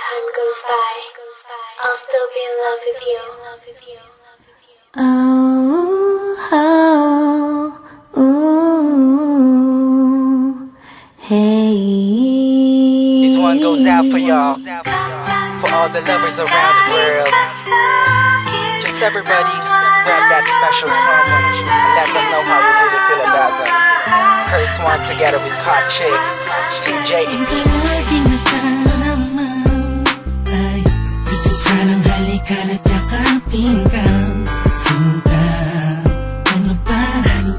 time goes by, I'll still be in love with you. Oh, oh, ooh, hey. This one goes out for y'all, for all the lovers around the world. Just everybody grab that special someone and let them know how you really feel about them. First one together with Hot Chick, TJ and Pete. Lagi na tayo naman ay gusto sanang halikan at yakapin ka. Sinta, ano ba ang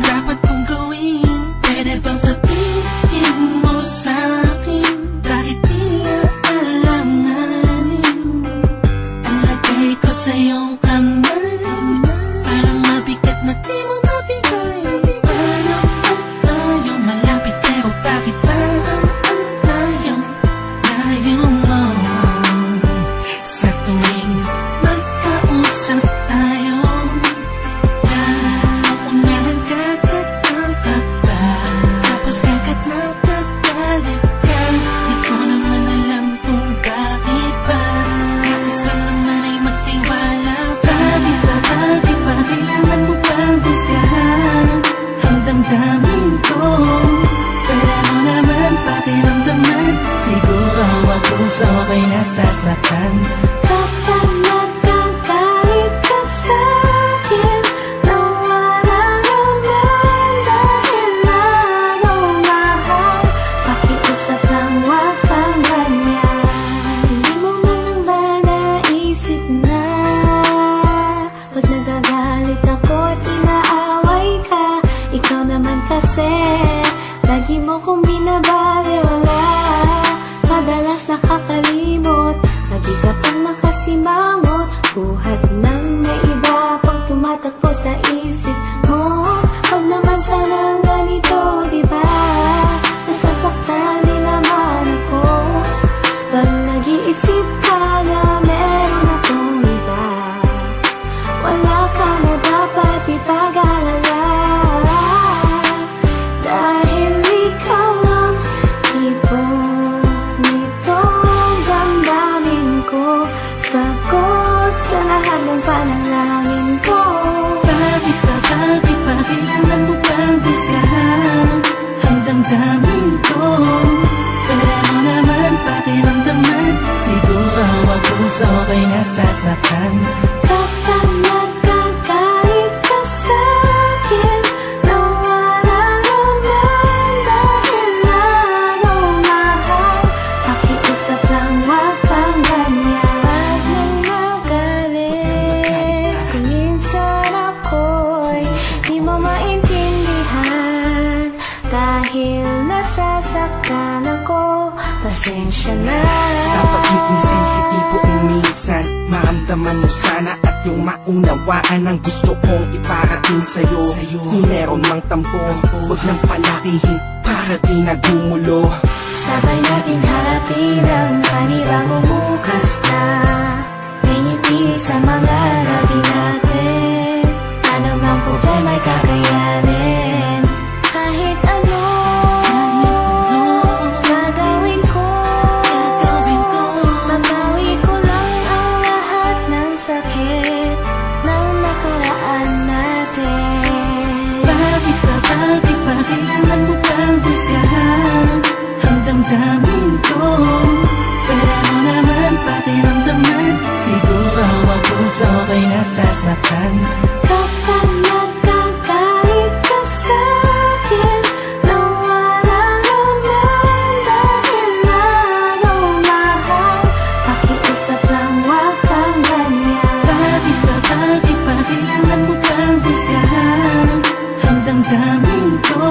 dapat kong gawin? Pwede bang sabihin mo sa'kin? Bakit tila alanganin ang lagay ko sa iyong kamay? Parang mabigat na di mo mabigay. Paano ba tayo malapit pero bakit ba ang layo mo? Sa tuwing magkausap tayo, naunahan kagad ang kaba, tapos kagad nagagalit ka. Di ko naman alam kung bakit ba. Kakas lang naman ay magtiwala ka. Bakit ba kailangan mo pang busyahan ang damdamin ko? Pero mo naman pakiramdaman, siguro ako sa okay nasasaktan. Kapag nagkagalit ka sa'kin, nawala naman dahil lalong mahal. Pakiusap lang, wag kang ganyan. Hindi mo man lang ba naisip na pag nagagalit ako at inaaway ka, ikaw naman kasi lagi mo kong binabaliwala. Madalas nakakalimot, lagi ka pang nakasimangot. Buhat ng may iba pang tumatakbo sa isip mo. Wag naman sana ganito, diba? Nasasaktan din naman ako pag nag-iisip ka na meron akong iba. Wala ka na dapat ipag-alala, dahil ikaw ang tipo nitong damdamin ko. Sagot sa lahat ng panalangin ko. Bakit ba kailangan mo pang busyahan ang damdamin ko? Pero mo naman pakiramdaman, siguro ako sa okay nasasaktan. Kapag nagkagalit ka sa'kin, nawala naman dahil lalong mahal. Pakiusap lang, wag kang ganyan. Pag nang magalit, kung minsan ako'y di mo maintindihan, dahil nasasaktan ako, pasensya na. Sa pagiging sensitibo minsan, maramdaman mo sana at yung maunawaan ang gusto kong iparating sa'yo. Kung meron mang tampo, huwag nang palakihin para di nagumulo. Sabay natin harapin ang panibagong bukas na may ngiti sa mga labi natin. Ano mang problema'y kakayanin. Kahit ano gagawin ko, mabawi ko lang ang lahat ng sakit ng nakaraan natin. Bakit ba kailangan mo pang busyahan ang damdamin ko? Pero mo naman pakiramdaman, siguro ako sa okay nasasaktan. Kapag nagkagalit ka sa'kin, nawala naman dahil lalong mahal. Pakiusap lang, wag kang ganyan. Bakit ba kailangan mo pang busyahan ang damdamin ko?